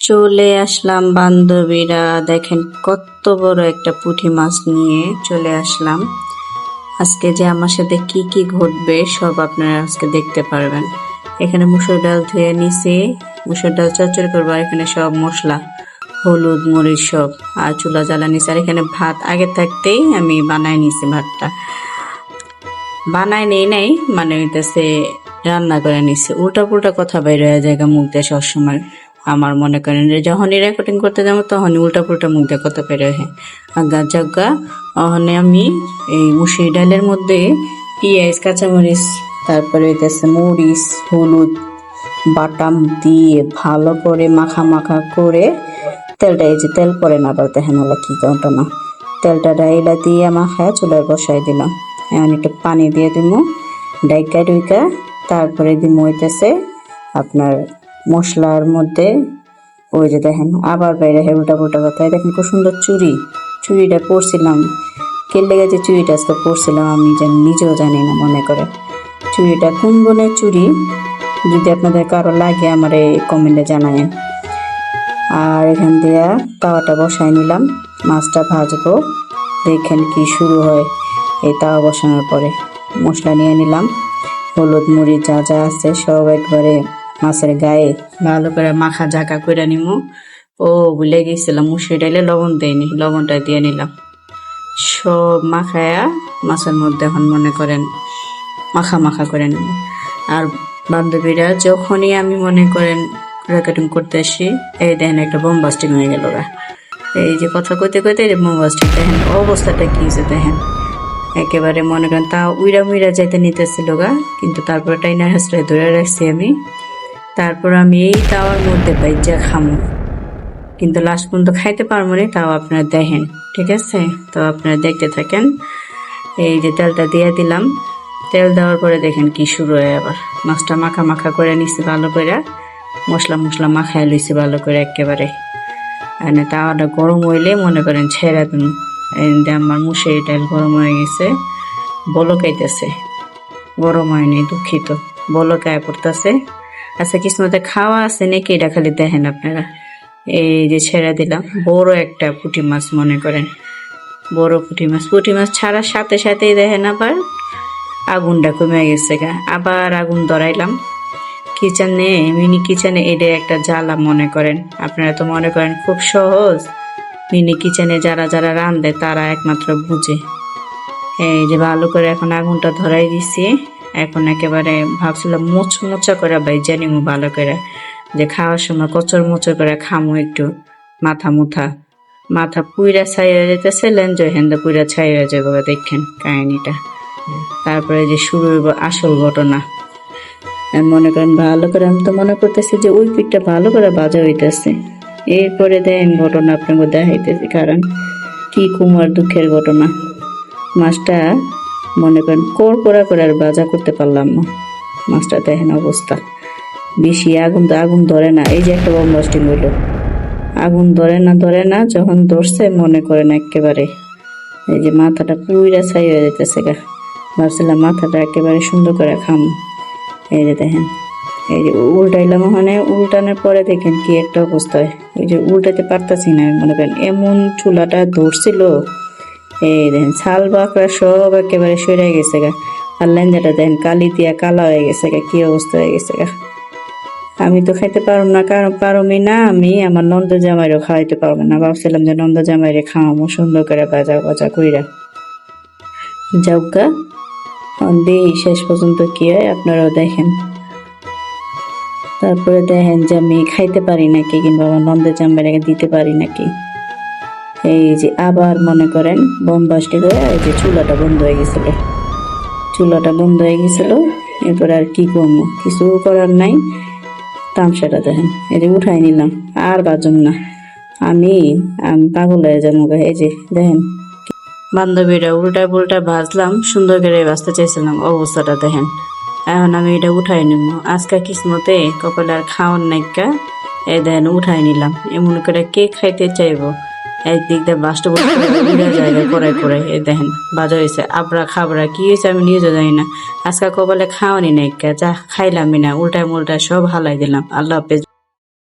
চলে আসলাম বান্ধবীরা, দেখেন কত বড় একটা পুঁটি মাছ নিয়ে চলে আসলাম। আজকে যে আমার সাথে কি কি ঘটবে সব আপনারা আজকে দেখতে পারবেন। এখানে মুসুর ডাল ধুয়ে নিছি, মুসুর ডাল চচ্চড়ি করবো। আর এখানে সব মশলা, হলুদ মরিচ সব, আর চুলা জ্বালা নিছি। আর এখানে ভাত আগে থাকতেই আমি বানাই নিছি। ভাতটা বানাই নেই নাই মানে হইতেছে রান্না করে নিছি। উল্টা পুল্টা কথা বাইর হয়ে যায় মুখ দিয়ে সবসময়। আমার মনে করেন যে যখনই রেকর্ডিং করতে যাবো তখনই উল্টা পুল্টা মুখ দিয়ে কথা বের হয়। আগা জাগা ওখানে আমি এই মুসুরি ডালের মধ্যে পেঁয়াজ, কাঁচামরিচ, তারপরে হইতেছে মরিচ, হলুদ বাটাম দিয়ে ভালো করে মাখা মাখা করে তেলটা, এই যে তেল পরে না বলতে হেনালা কি কোনটা না, তেলটা ডাইলা দিয়ে মাখায় চুলায় বসাই দিলাম। এখন একটু পানি দিয়ে দিব ডাইকা ডুইকা, তারপরে দিব হইতেছে আপনার মশলার মধ্যে ওই যে দেখেন আবার বাইরে উল্টা পুল্টা কথায়। দেখেন খুব সুন্দর চুড়িটা পরছিলাম, কেলে গেছে চুড়িটা আজকে পরছিলাম আমি নিজেও জানি না। মনে করে চুড়িটা কোন বনের চুড়ি, যদি আপনাদের কারো লাগে আমার এই কমেন্টে জানায়েন। আর এখান দিয়ে তাওয়াটা বসাই নিলাম, মাছটা ভাজবো। দেখেন কি শুরু হয় এই তাওয়া বসানোর পরে। মশলা নিয়ে নিলাম, হলুদ মরিচ যা যা আছে সব একবারে মাছের গায়ে ভালো করে মাখা ঝাঁকা করে নিব। ও ভুলে গেছিলাম মুসুরি ডালে লবণ দেয়নি, লবণটা দিয়ে নিলাম। সব মাখায়া মাছের মধ্যে এখন মনে করেন মাখা মাখা করে নেব। আর বান্ধবীরা যখনই আমি মনে করেন রেকর্ডিং করতে আসি, এই দেখেন একটা বোম বাস্টিং হয়ে গেল। এই যে কথা কইতে কইতে বোম বাস্টিং, দেখেন অবস্থাটা কি হয়েছে দেখেন। একেবারে মনে করেন তা উইরা মুইরা যাইতে নিতেছিল গা, কিন্তু তারপর টাইনার হাসলে ধরে রাখছি আমি। তারপর আমি এই তাওয়ার মধ্যে বাইজা খামো, কিন্তু লাস্ট পর্যন্ত খাইতে পারবো না। তাও আপনারা দেখেন, ঠিক আছে? তো আপনারা দেখতে থাকেন। এই যে তেলটা দিয়ে দিলাম, তেল দেওয়ার পরে দেখেন কি শুরু হয় আবার। মাছটা মাখা মাখা করে নিচ্ছি ভালো করে, মশলা মাখায় লইছি ভালো করে একেবারে। আর তাওয়াটা গরম হইলে মনে করেন ছেড়া দিন। আমার মুসুরি ডাল গরম হয়ে গেছে, বলকাইতেছে, গরম হয়নি দুঃখিত, বলকায় পড়তেছে। আচ্ছা কিসমতে খাওয়া আছে নাকি এটা খালি দেখেন আপনারা। এই যে ছেড়ে দিলাম বড় একটা পুঁটি মাছ, মনে করেন বড় পুঁটি মাছ ছাড়ার সাথে সাথেই দেখেন আবার আগুনটা কমে গেছে গা। আবার আগুন ধরাইলাম কিচেনে, মিনি কিচেনে। এটা একটা জ্বালা মনে করেন। আপনারা তো মনে করেন খুব সহজ, মিনি কিচেনে যারা যারা রাঁধে তারা একমাত্র বুঝে। এই যে ভালো করে এখন আগুনটা ধরাই দিছি। এখন একেবারে ভাবছিলাম মোচা করে ভাইজা নিমু ভালো করে, যে খাওয়ার সময় কচর মোচর করে খামো একটু। মাথা পুইরা ছাই হয়ে যেতেছে, লেঞ্জ হেন্দা পুইরা ছাই হয়ে যাবো। দেখেন কাহিনীটা। তারপরে যে শুরু হইব আসল ঘটনা। মনে করেন ভালো করে আমি তো মনে করতেছি যে ওই পিঠটা ভালো করে বাজা হইতেছে। এরপরে দেখেন ঘটনা আপনাকে দেখাইতেছি, কারণ কি কুমার দুঃখের ঘটনা। মাছটা মনে করেন কড়া করে আর বাজা করতে পারলাম না। মাছটা দেখেন অবস্থা, বেশি আগুন ধরে না। এই যে একটা বোম বাস্টিং হইলো, আগুন ধরে না। যখন ধরছে মনে করেন একেবারে এই যে মাথাটা পুইরা ছাই হয়ে যেতেছে গা। ভাবছিলাম মাথাটা একেবারে সুন্দর করে খাম। এই যে দেখেন, এই যে উল্টাইলাম, ওখানে উল্টানোর পরে দেখেন কি একটা অবস্থা হয়। ওই যে উল্টাতে পারতাছি না, মনে করেন এমন চুলাটা ধরছিল। এই দেখেন ছাল বাকড়া সব একেবারে সরে গেছে গা। আর লেঞ্জাটা দেখেন কালি দিয়া কালা হয়ে গেছে গা, কি অবস্থা হয়ে গেছে গা। আমি তো খাইতে পারব না, কারণ পারমি না আমি, আমার নন্দ জামাইরও খাওয়াইতে পারবো না। ভাবছিলাম যে নন্দ জামাইরে খাওয়াবো সুন্দর করে বাজা কইরা। যাওগা দেই শেষ পর্যন্ত কি হয় আপনারাও দেখেন। তারপরে দেখেন যে আমি খাইতে পারি নাকি, কিংবা আমার নন্দ জামাইরে দিতে পারি নাকি। এই যে আবার মনে করেন বোম বাস্টিং হয়ে এই যে চুলাটা বন্ধ হয়ে গেছিল। এরপরে আর কি করবো, কিছু করার নাই। তামসাটা দেখেন, এই যে উঠাই নিলাম, আর বাজুম না। আমি পাগল হয়ে যাবো। এই যে দেখেন বান্ধবীরা উল্টা পুল্টা ভাজলাম, সুন্দর করে ভাজতে চাইছিলাম, অবস্থাটা দেখেন। এখন আমি এটা উঠাই নিব। আজকে কিসমতে কপালে আর খাওয়ার নাইকা, এই দেখেন উঠাই নিলাম। এমন করে কে খাইতে চাইবো। একদিক দিয়ে বাস্ট জায়গা করে এই দেখেন বাজা হয়েছে। আবরা খাবরা কি হয়েছে আমি নিজেও জানি না। আজকে কপালে খাওয়ানি নাইকা, যা খাইলামই না, উল্টায় সব হালাই দিলাম। আল্লাহ হাফেজ।